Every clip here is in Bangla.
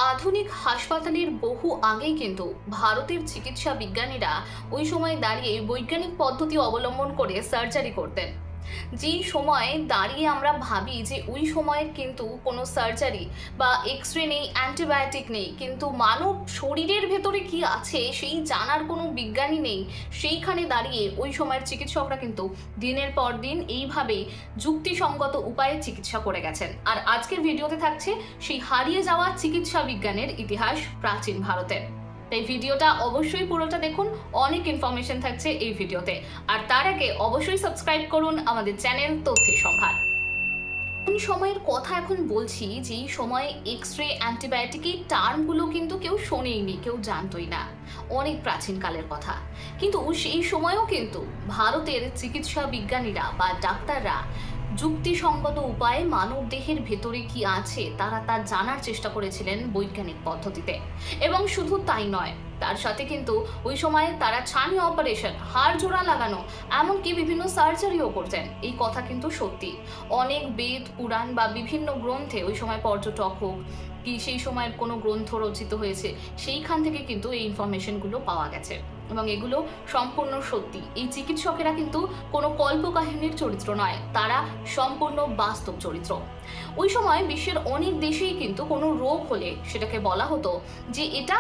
আধুনিক হাসপাতালের বহু আগেই কিন্তু ভারতের চিকিৎসা বিজ্ঞানীরা ওই সময় দাঁড়িয়ে বৈজ্ঞানিক পদ্ধতি অবলম্বন করে সার্জারি করতেন। যেই সময় দাঁড়িয়ে আমরা ভাবি যে ওই সময়ের কিন্তু কোনো সার্জারি বা এক্সরে নেই, অ্যান্টিবায়োটিক নেই, কিন্তু মানব শরীরের ভেতরে কি আছে সেই জানার কোনো বিজ্ঞানী নেই, সেইখানে দাঁড়িয়ে ওই সময়ের চিকিৎসকরা কিন্তু দিনের পর দিন এইভাবেই যুক্তিসঙ্গত উপায়ে চিকিৎসা করে গেছেন। আর আজকের ভিডিওতে থাকছে সেই হারিয়ে যাওয়া চিকিৎসা বিজ্ঞানের ইতিহাস প্রাচীন ভারতের। তাই ভিডিওটা অবশ্যই পুরোটা দেখুন, অনেক ইনফরমেশন থাকছে এই ভিডিওতে। আর তার আগে অবশ্যই সাবস্ক্রাইব করুন আমাদের চ্যানেল তথ্যের সম্ভার। কোন সময়ের কথা এখন বলছি, যেই সময়ে এক্সরে, অ্যান্টিবায়োটিক এই টার্মগুলো কিন্তু কেউ শোনেইনি, কেউ জানতোই না, অনেক প্রাচীনকালের কথা। কিন্তু সেই সময়ও কিন্তু ভারতের চিকিৎসা বিজ্ঞানীরা বা ডাক্তাররা যুক্তিসঙ্গত উপায়ে মানব দেহের ভেতরে কি আছে তা জানার চেষ্টা করেছিলেন বৈজ্ঞানিক পদ্ধতিতে। এবং শুধু তাই নয়, তার সাথে কিন্তু ওই সময় তারা ছানি অপারেশন, হাড় জোড়া লাগানো, এমনকি বিভিন্ন সার্জারিও করতেন। এই কথা কিন্তু সত্যি। অনেক বেদ, পুরাণ বা বিভিন্ন গ্রন্থে ওই সময় পর্যটক হোক কি সেই সময়ের কোনো গ্রন্থ রচিত হয়েছে, সেইখান থেকে কিন্তু এই ইনফরমেশনগুলো পাওয়া গেছে এবং এগুলো সম্পূর্ণ সত্যি। এই চিকিৎসকেরা কিন্তু কোনো কল্পকাহিনীর চরিত্র নয়, তারা সম্পূর্ণ বাস্তব চরিত্র। ওই সময় বিশ্বের অনেক দেশেই কিন্তু কোনো রোগ হলে সেটাকে বলা হতো যে এটা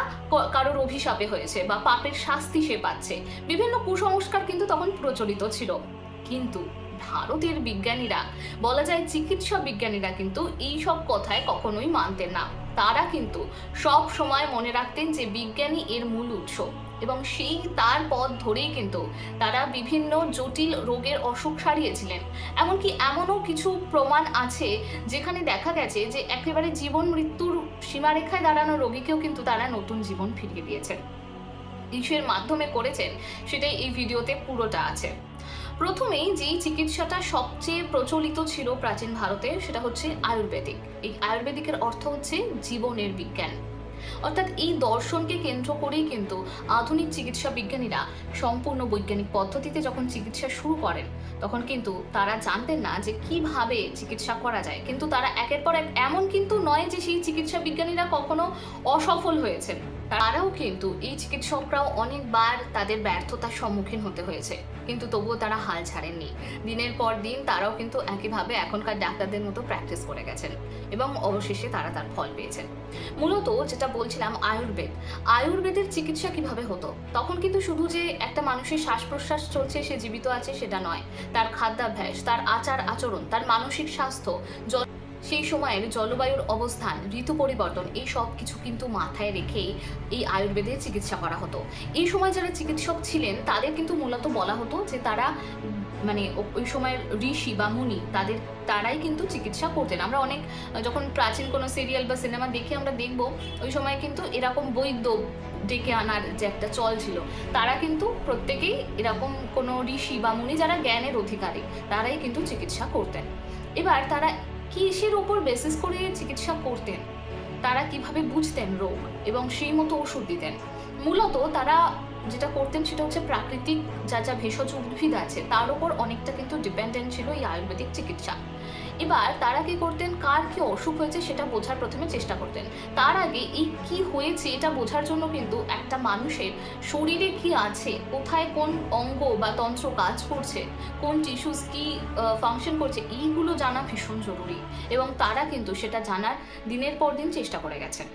কারোর অভিশাপে হয়েছে বা পাপের শাস্তি সে পাচ্ছে। বিভিন্ন কুসংস্কার কিন্তু তখন প্রচলিত ছিল। কিন্তু ভারতের বিজ্ঞানীরা, বলা যায় চিকিৎসা বিজ্ঞানীরা কিন্তু এই সব কথায় কখনোই মানতেন না। তারা কিন্তু সব সময় মনে রাখতেন যে বিজ্ঞানী এর মূল উৎস, এবং সেই তার পথ ধরেই কিন্তু তারা বিভিন্ন জটিল রোগের অসুখ সারিয়েছিলেন। এমনকি এমনও কিছু প্রমাণ আছে যেখানে দেখা গেছে যে একেবারে জীবন মৃত্যুর সীমারেখায় দাঁড়ানো রোগীকেও কিন্তু তারা নতুন জীবন ফিরিয়ে দিয়েছেন। কিসের মাধ্যমে করেছেন সেটাই এই ভিডিওতে পুরোটা আছে। প্রথমেই যেই চিকিৎসাটা সবচেয়ে প্রচলিত ছিল প্রাচীন ভারতে সেটা হচ্ছে আয়ুর্বেদিক। এই আয়ুর্বেদিকের অর্থ হচ্ছে জীবনের বিজ্ঞান। অর্থাৎ এই দর্শনকে কেন্দ্র করেই কিন্তু আধুনিক চিকিৎসা বিজ্ঞানীরা সম্পূর্ণ বৈজ্ঞানিক পদ্ধতিতে যখন চিকিৎসা শুরু করেন, তখন কিন্তু তারা জানতেন না যে কিভাবে চিকিৎসা করা যায়। কিন্তু তারা একের পর এক, এমন কিন্তু নয় যে সেই চিকিৎসা বিজ্ঞানীরা কখনো অসফল হয়েছেন, তারাও কিন্তু এই চিকিৎসকরাও অনেকবার তাদের ব্যর্থতার সম্মুখীন হতে হয়েছে, কিন্তু তবুও তারা হাল ছাড়েননি। দিনের পর দিন তারাও কিন্তু একইভাবে এখনকার ডাক্তারদের মতো প্র্যাকটিস করে গেছেন এবং অবশেষে তারা তার ফল পেয়েছেন। মূলত যেটা বলছিলাম, আয়ুর্বেদের চিকিৎসা কিভাবে হতো, তখন কিন্তু শুধু যে একটা মানুষের শ্বাস প্রশ্বাস চলছে, সে জীবিত আছে সেটা নয়। তার খাদ্যাভ্যাস, তার আচার আচরণ, তার মানসিক স্বাস্থ্য, সেই সময়ের জলবায়ুর অবস্থান, ঋতু পরিবর্তন, এই সব কিছু কিন্তু মাথায় রেখেই এই আয়ুর্বেদের চিকিৎসা করা হতো। এই সময় যারা চিকিৎসক ছিলেন তাদের কিন্তু মূলত বলা হতো যে তারা মানে ওই সময়ের ঋষি বা মুনি, তারাই কিন্তু চিকিৎসা করতেন। আমরা অনেক যখন প্রাচীন কোনো সিরিয়াল বা সিনেমা দেখে আমরা দেখব ওই সময় কিন্তু এরকম বৈদ্য ডেকে আনার যে একটা চল ছিল, তারা কিন্তু প্রত্যেকেই এরকম কোনো ঋষি বা মুনি যারা জ্ঞানের অধিকারী, তারাই কিন্তু চিকিৎসা করতেন। এবার তারা কিসের ওপর বেসিস করে চিকিৎসা করতেন, তারা কিভাবে বুঝতেন রোগ এবং সেই মতো ওষুধ দিতেন। মূলত তারা যেটা করতেন সেটা হচ্ছে প্রাকৃতিক যা ভেষজ উদ্ভিদ আছে তার উপর অনেকটা কিন্তু ডিপেন্ডেন্ট ছিল এই আয়ুর্বেদিক চিকিৎসা। এবার তারা কি করতেন, কার কি অসুখ হয়েছে সেটা বোঝার প্রথমে চেষ্টা করতেন। তার আগে এই কি হয়েছে এটা বোঝার জন্য কিন্তু একটা মানুষের শরীরে কি আছে, কোথায় কোন অঙ্গ বা তন্ত্র কাজ করছে, কোন টিস্যুস কি ফাংশন করছে, এইগুলো জানা ভীষণ জরুরি। এবং তারা কিন্তু সেটা জানার দিনের পর দিন চেষ্টা করে গেছেন।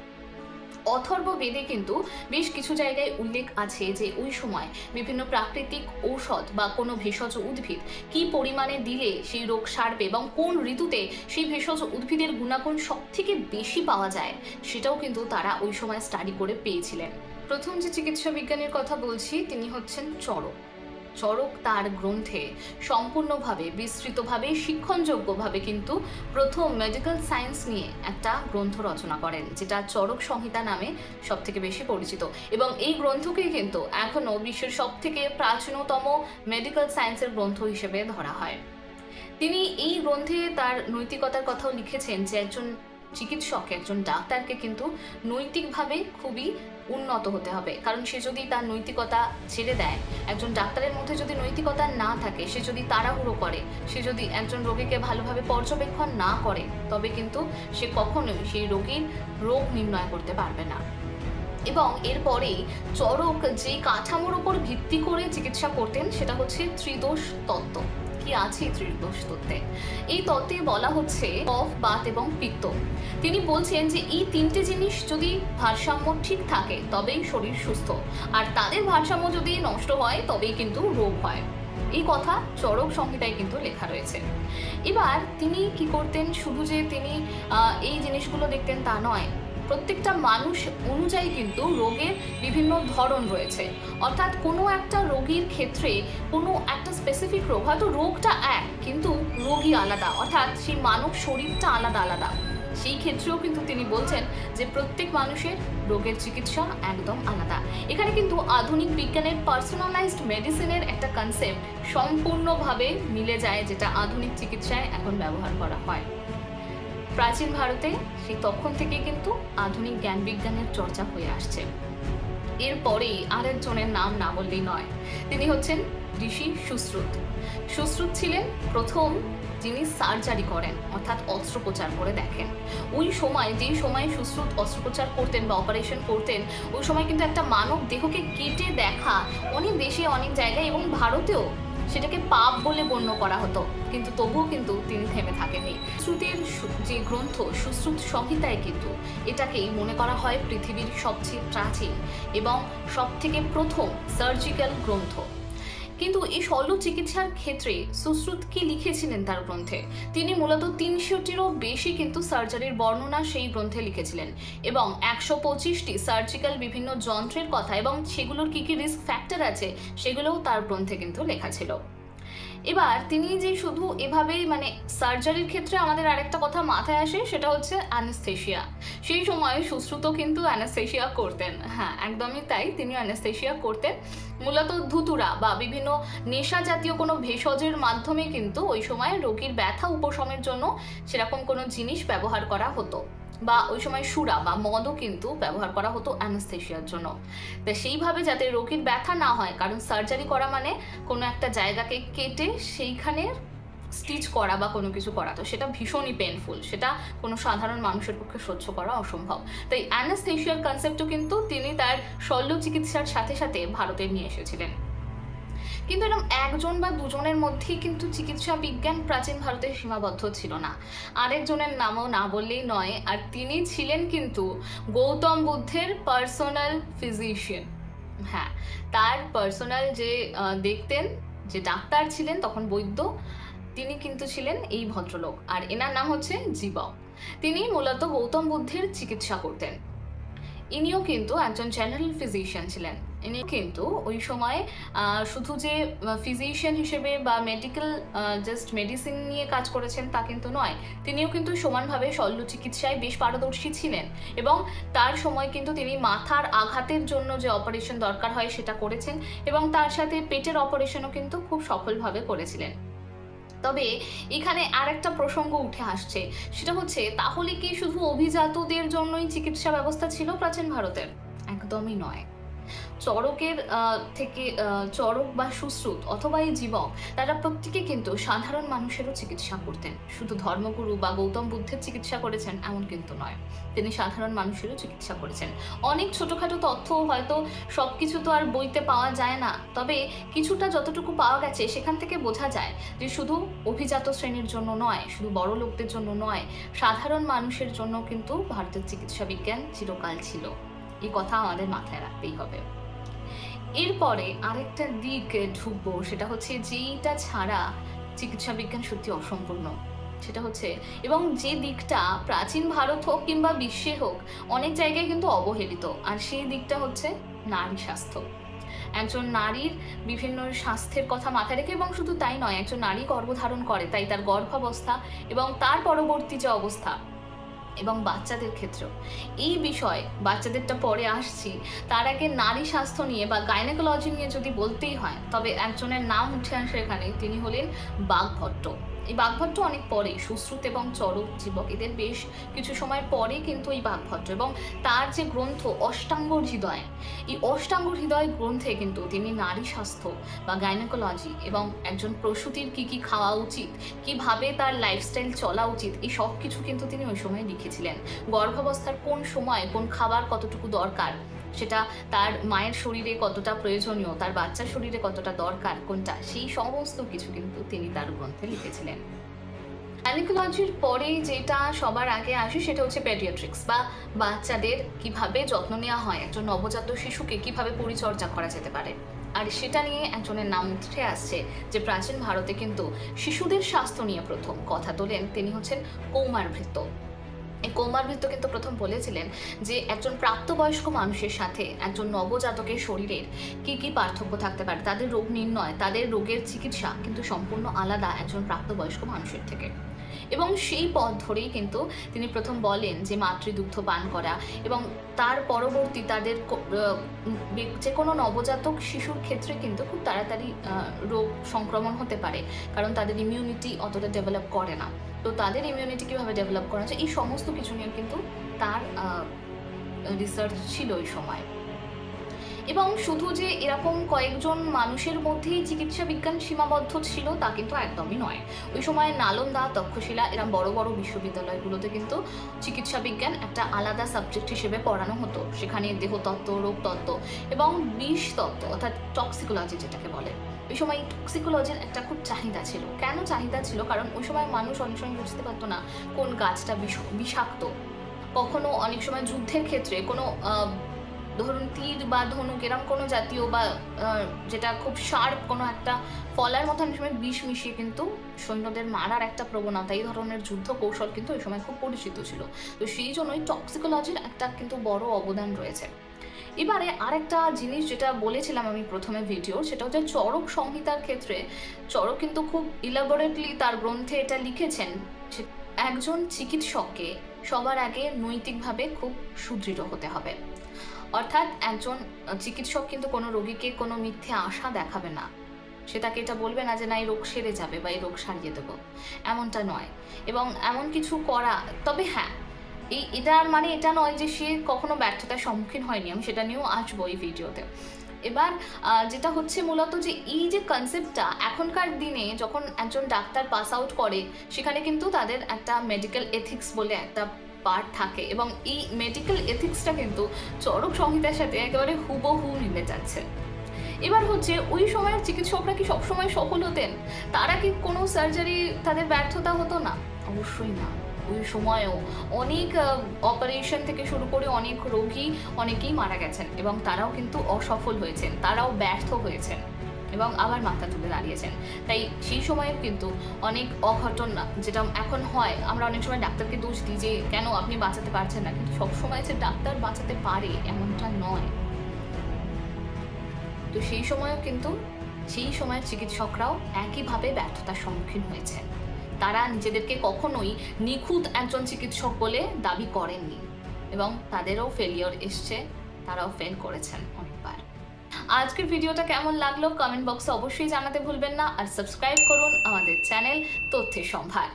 অথর্ব বেদে কিন্তু বেশ কিছু জায়গায় উল্লেখ আছে যে ওই সময় বিভিন্ন প্রাকৃতিক ঔষধ বা কোনো ভেষজ উদ্ভিদ কি পরিমাণে দিলে সেই রোগ সারবে এবং কোন ঋতুতে সেই ভেষজ উদ্ভিদের গুণাগুণ সব থেকে বেশি পাওয়া যায়, সেটাও কিন্তু তারা ওই সময় স্টাডি করে পেয়েছিলেন। প্রথম যে চিকিৎসা বিজ্ঞানীর কথা বলছি তিনি হচ্ছেন চরক। চরক তার গ্রন্থে সম্পূর্ণভাবে বিস্তৃতভাবে শিক্ষণযোগ্যভাবে কিন্তু প্রথম মেডিকেল সায়েন্স নিয়ে একটা গ্রন্থ রচনা করেন, যেটা চরক সংহিতা নামে সব থেকে বেশি পরিচিত। এবং এই গ্রন্থকেই কিন্তু এখনো বিশ্বের সব থেকে প্রাচীনতম মেডিকেল সায়েন্সের গ্রন্থ হিসেবে ধরা হয়। তিনি এই গ্রন্থে তার নৈতিকতার কথাও লিখেছেন যে একজন চিকিৎসক, একজন ডাক্তারকে কিন্তু নৈতিকভাবে খুবই উন্নত হতে হবে। কারণ সে যদি তার নৈতিকতা ছেড়ে দেয়, একজন ডাক্তারের মধ্যে যদি নৈতিকতা না থাকে, সে যদি তাড়াহুড়ো করে, সে যদি একজন রোগীকে ভালোভাবে পর্যবেক্ষণ না করে, তবে কিন্তু সে কখনোই সেই রোগীর রোগ নির্ণয় করতে পারবে না। এবং এরপরেই চরক যে কাঠামোর ওপর ভিত্তি করে চিকিৎসা করতেন সেটা হচ্ছে ত্রিদোষ তত্ত্ব। কি আছে এই ত্রিদোষ তত্ত্বে? এই তত্ত্বে বলা হচ্ছে কফ, বাত এবং পিত্ত। তিনি বলছেন যে এই তিনটে জিনিস যদি ভারসাম্য ঠিক থাকে তবেই শরীর সুস্থ, আর তাদের ভারসাম্য যদি নষ্ট হয় তবেই কিন্তু রোগ হয়। এই কথা চরক সংহিতায় কিন্তু লেখা রয়েছে। এবার তিনি কি করতেন, শুধু যে তিনি এই জিনিসগুলো দেখতেন তা নয়, প্রত্যেকটা মানুষ অনুযায়ী কিন্তু রোগের বিভিন্ন ধরন রয়েছে। অর্থাৎ কোনো একটা রোগীর ক্ষেত্রে কোনো একটা স্পেসিফিক রোগ, হয়তো রোগটা এক কিন্তু রোগী আলাদা, অর্থাৎ সেই মানব শরীরটা আলাদা আলাদা। সেই ক্ষেত্রেও কিন্তু তিনি বলছেন যে প্রত্যেক মানুষের রোগের চিকিৎসা একদম আলাদা। এখানে কিন্তু আধুনিক বিজ্ঞানের পার্সোনালাইজড মেডিসিনের একটা কনসেপ্ট সম্পূর্ণভাবে মিলে যায়, যেটা আধুনিক চিকিৎসায় এখন ব্যবহার করা হয়। প্রাচীন ভারতে সেই তখন থেকে কিন্তু আধুনিক জ্ঞান বিজ্ঞানের চর্চা হয়ে আসছে। এরপরেই আরেকজনের নাম না বললেই নয়, তিনি হচ্ছেন ঋষি সুশ্রুত। সুশ্রুত ছিলেন প্রথম যিনি সার্জারি করেন, অর্থাৎ অস্ত্রোপচার করে দেখেন। ওই সময়, যেই সময় সুশ্রুত অস্ত্রোপচার করতেন বা অপারেশন করতেন, ওই সময় কিন্তু একটা মানব দেহকে কেটে দেখা অনেক দেশে, অনেক জায়গায় এবং ভারতেও সেটাকে পাপ বলে গণ্য করা হতো, কিন্তু তবুও কিন্তু তিনি থেমে থাকেননি। সুশ্রুতের যে গ্রন্থ সুশ্রুত সংহিতায় কিন্তু এটাকেই মনে করা হয় পৃথিবীর সবচেয়ে প্রাচীন এবং সবথেকে প্রথম সার্জিক্যাল গ্রন্থ। কিন্তু এই শল্য চিকিৎসার ক্ষেত্রে সুশ্রুত কি লিখেছিলেন তার গ্রন্থে? তিনি মূলত 300টিরও বেশি কিন্তু সার্জারির বর্ণনা সেই গ্রন্থে লিখেছিলেন এবং 125টি সার্জিক্যাল বিভিন্ন যন্ত্রের কথা এবং সেগুলোর কি কি রিস্ক ফ্যাক্টর আছে সেগুলোও তার গ্রন্থে কিন্তু লেখা ছিল। এবার তিনি যে শুধু এভাবেই সার্জারির ক্ষেত্রে আমাদের আরেকটা কথা মাথায় আসে, সেটা হচ্ছে অ্যানেস্থেশিয়া। সেই সময় সুশ্রুত কিন্তু অ্যানেস্থেশিয়া করতেন। হ্যাঁ, একদমই তাই, তিনি অ্যানেস্থেশিয়া করতেন। মূলত ধুতুরা বা বিভিন্ন নেশা জাতীয় কোনো ভেষজের মাধ্যমে কিন্তু ওই সময় রোগীর ব্যথা উপশমের জন্য সেরকম কোনো জিনিস ব্যবহার করা হতো, বা ওই সময় সুরা বা মদও কিন্তু ব্যবহার করা হতো অ্যানেস্থেশিয়ার জন্য। তো সেইভাবে যাতে রোগীর ব্যথা না হয়, কারণ সার্জারি করা মানে কোনো একটা জায়গাকে কেটে সেইখানে স্টিচ করা বা কোনো কিছু করা, তো সেটা ভীষণই পেনফুল, সেটা কোনো সাধারণ মানুষের পক্ষে সহ্য করা অসম্ভব। তাই অ্যানেস্থেশিয়ার কনসেপ্টও কিন্তু তিনি তার শল্য চিকিৎসার সাথে সাথে ভারতে নিয়ে এসেছিলেন। কিন্তু এরকম একজন বা দুজনের মধ্যেই কিন্তু চিকিৎসা বিজ্ঞান প্রাচীন ভারতে সীমাবদ্ধ ছিল না। আরেকজনের নামও না বললেই নয়, আর তিনি ছিলেন কিন্তু গৌতম বুদ্ধের পার্সোনাল ফিজিশিয়ান। হ্যাঁ, তার পার্সোনাল যে দেখতেন, যে ডাক্তার ছিলেন তখন, বৈদ্য, তিনি কিন্তু ছিলেন এই ভদ্রলোক, আর এনার নাম হচ্ছে জীবক। তিনি মূলত গৌতম বুদ্ধের চিকিৎসা করতেন। ইনিও কিন্তু একজন জেনারেল ফিজিশিয়ান ছিলেন। ইনি কিন্তু ওই সময় শুধু যে ফিজিশিয়ান হিসেবে বা মেডিকেল জাস্ট মেডিসিন নিয়ে কাজ করেছেন তা কিন্তু নয়, তিনিও কিন্তু সমানভাবে শল্য চিকিৎসায় বেশ পারদর্শী ছিলেন এবং তার সময় কিন্তু তিনি মাথার আঘাতের জন্য যে অপারেশন দরকার হয় সেটা করেছেন এবং তার সাথে পেটের অপারেশনও কিন্তু খুব সফলভাবে করেছিলেন। তবে এখানে আরেকটা প্রসঙ্গ উঠে আসছে, সেটা হচ্ছে তাহলে কি শুধু অভিজাতদের জন্যই চিকিৎসা ব্যবস্থা ছিল প্রাচীন ভারতের? একদমই নয়। চরকের থেকে চরক বা সুশ্রুত অথবা এই জীবক, তারা প্রত্যেকে কিন্তু সাধারণ মানুষেরও চিকিৎসা করতেন। শুধু ধর্মগুরু বা গৌতম বুদ্ধের চিকিৎসা করেছেন এমন কিন্তু নয়, তিনি সাধারণ মানুষেরও চিকিৎসা করেছেন। অনেক ছোটখাটো তথ্য হয়তো সবকিছু তো আর বইতে পাওয়া যায় না, তবে কিছুটা যতটুকু পাওয়া গেছে সেখান থেকে বোঝা যায় যে শুধু অভিজাত শ্রেণীর জন্য নয়, শুধু বড় লোকদের জন্য নয়, সাধারণ মানুষের জন্য কিন্তু ভারতের চিকিৎসা বিজ্ঞান চিরকাল ছিল। এই কথা আমাদের মাথায় রাখতেই হবে। এরপরে আরেকটা দিক ঢুকবো, সেটা হচ্ছে যেইটা ছাড়া চিকিৎসা বিজ্ঞান সত্যি অসম্পূর্ণ, সেটা হচ্ছে, এবং যে দিকটা প্রাচীন ভারত হোক কিংবা বিশ্বে হোক অনেক জায়গায় কিন্তু অবহেলিত, আর সেই দিকটা হচ্ছে নারী স্বাস্থ্য। একজন নারীর বিভিন্ন স্বাস্থ্যের কথা মাথায় রেখে, এবং শুধু তাই নয়, একজন নারী গর্ভধারণ করে, তাই তার গর্ভাবস্থা এবং তার পরবর্তী যে অবস্থা এবং বাচ্চাদের ক্ষেত্রেও এই বিষয়, বাচ্চাদেরটা পরে আসছি, তার আগে নারী স্বাস্থ্য নিয়ে বা গাইনোকোলজি নিয়ে যদি বলতেই হয় তবে একজনের নাম উঠে আসে এখানে, তিনি হলেন বাগভট্ট। এই বাগভট্ট অনেক পরে, সুশ্রুত এবং চরক জীবক এদের বেশ কিছু সময় পরে কিন্তু এই বাগভট্ট এবং তার যে গ্রন্থ অষ্টাঙ্গ হৃদয়, এই অষ্টাঙ্গ হৃদয় গ্রন্থে কিন্তু তিনি নারী স্বাস্থ্য বা গাইনোকোলজি এবং একজন প্রসূতির কি খাওয়া উচিত, কিভাবে তার লাইফস্টাইল চলা উচিত, এই সব কিছু কিন্তু তিনি ওই সময় লিখেছিলেন। গর্ভাবস্থার কোন সময় কোন খাবার কতটুকু দরকার, সেটা তার মায়ের শরীরে কতটা প্রয়োজনীয়, তার বাচ্চার শরীরে কতটা দরকার কোনটা, সেই সমস্ত কিছু কিন্তু তিনি তার গ্রন্থে লিখেছিলেন। গাইনোকোলজির পরে যেটা সবার আগে আসে সেটা হচ্ছে পেডিয়াট্রিক্স বা বাচ্চাদের কিভাবে যত্ন নেওয়া হয়, একজন নবজাত শিশুকে কিভাবে পরিচর্যা করা যেতে পারে। আর সেটা নিয়ে একজনের নাম উঠে আসছে যে প্রাচীন ভারতে কিন্তু শিশুদের স্বাস্থ্য নিয়ে প্রথম কথা তোলেন, তিনি হচ্ছেন কৌমারভৃত্য। এই কৌমারভৃত্য কিন্তু প্রথম বলেছিলেন যে একজন প্রাপ্তবয়স্ক মানুষের সাথে একজন নবজাতকের শরীরের কি পার্থক্য থাকতে পারে, তাদের রোগ নির্ণয়, তাদের রোগের চিকিৎসা কিন্তু সম্পূর্ণ আলাদা একজন প্রাপ্তবয়স্ক মানুষের থেকে। এবং সেই পথ ধরেই কিন্তু তিনি প্রথম বলেন যে মাতৃদুগ্ধ পান করা এবং তার পরবর্তী তাদের যে কোনো নবজাতক শিশুর ক্ষেত্রে কিন্তু খুব তাড়াতাড়ি রোগ সংক্রমণ হতে পারে, কারণ তাদের ইমিউনিটি অতটা ডেভেলপ করে না। তো তাদের ইমিউনিটি কীভাবে ডেভেলপ করা যায়, এই সমস্ত কিছু নিয়ে কিন্তু তার রিসার্চ ছিল ওই সময়। এবং শুধু যে এরকম কয়েকজন মানুষের মধ্যেই চিকিৎসা বিজ্ঞান সীমাবদ্ধ ছিল তা কিন্তু একদমই নয়। ওই সময় নালন্দা, তক্ষশিলা এরকম বড় বড় বিশ্ববিদ্যালয়গুলোতে কিন্তু চিকিৎসা বিজ্ঞান একটা আলাদা সাবজেক্ট হিসেবে পড়ানো হতো। সেখানে দেহতত্ত্ব, রোগতত্ত্ব এবং বিষতত্ত্ব অর্থাৎ টক্সিকোলজি যেটাকে বলে, ওই সময় টক্সিকোলজির একটা খুব চাহিদা ছিল। কেন চাহিদা ছিল? কারণ ওই সময় মানুষ অনেক সময় বুঝতে পারতো না কোন গাছটা বিষাক্ত। কখনো অনেক সময় যুদ্ধের ক্ষেত্রে কোনো ধরুন তীর বা ধনুক এরকম কোনো জাতীয় বা যেটা খুব শার্প কোনো একটা ফলার মতো অনেক সময় বিষ মিশিয়ে কিন্তু সৈন্যদের মারার একটা প্রবণতা, এই ধরনের যুদ্ধ কৌশল কিন্তু ওই সময় খুব পরিচিত ছিল। তো সেই জন্যই টক্সিকোলজির একটা কিন্তু বড় অবদান রয়েছে। এবারে আরেকটা জিনিস যেটা বলেছিলাম আমি প্রথমে ভিডিও, সেটা হচ্ছে চরক সংহিতার ক্ষেত্রে চরক কিন্তু খুব ইলাবোরেটলি তার গ্রন্থে এটা লিখেছেন যে একজন চিকিৎসককে সবার আগে নৈতিকভাবে খুব সুদৃঢ় হতে হবে। অর্থাৎ একজন চিকিৎসক কিন্তু কোনো রোগীকে কোনো মিথ্যে আশা দেখাবে না, সে তাকে এটা বলবে না যে না এই রোগ সেরে যাবে বা এই রোগ সারিয়ে দেবো, এমনটা নয়। এবং এমন কিছু করা, তবে হ্যাঁ এটার মানে এটা নয় যে সে কখনো ব্যর্থতার সম্মুখীন হয়নি, আমি সেটা নিয়েও আসবো এই ভিডিওতে। এবার যেটা হচ্ছে মূলত যে এই যে কনসেপ্টটা এখনকার দিনে যখন একজন ডাক্তার পাস আউট করে সেখানে কিন্তু তাদের একটা মেডিকেল এথিক্স বলে একটা পার্ট থাকে এবং এই মেডিকেল এথিক্সটা কিন্তু চরক সংহিতার সাথে একেবারে হুবহু মিলে যাচ্ছে। এবার হচ্ছে ওই সময়ের চিকিৎসকরা কি সবসময় সফল হতেন? তারা কি কোনো সার্জারি তাদের ব্যর্থতা হতো না? অবশ্যই না। ওই সময়েও অনেক অপারেশন থেকে শুরু করে অনেক রোগী অনেকেই মারা গেছেন এবং তারাও কিন্তু অসফল হয়েছেন, তারাও ব্যর্থ হয়েছেন এবং আবার মাথা তুলে দাঁড়িয়েছেন। তাই সেই সময়ে কিন্তু অনেক অঘটন যেটা এখন হয়, আমরা অনেক সময় ডাক্তারকে দোষ দিই যে কেন আপনি বাঁচাতে পারছেন না, কিন্তু সবসময় যে ডাক্তার বাঁচাতে পারে এমনটা নয়। তো সেই সময়ও কিন্তু সেই সময়ের চিকিৎসকরাও একইভাবে ব্যর্থতার সম্মুখীন হয়েছেন। তারা নিজেদেরকে কখনোই নিখুঁত একজন চিকিৎসক বলে দাবি করেননি এবং তাদেরও ফেলিওর এসছে, তারাও ফেল করেছেন অনেকবার। আজকের ভিডিওটা কেমন লাগলো কমেন্ট বক্সে অবশ্যই জানাতে ভুলবেন না, আর সাবস্ক্রাইব করুন আমাদের চ্যানেল তথ্যের সম্ভার।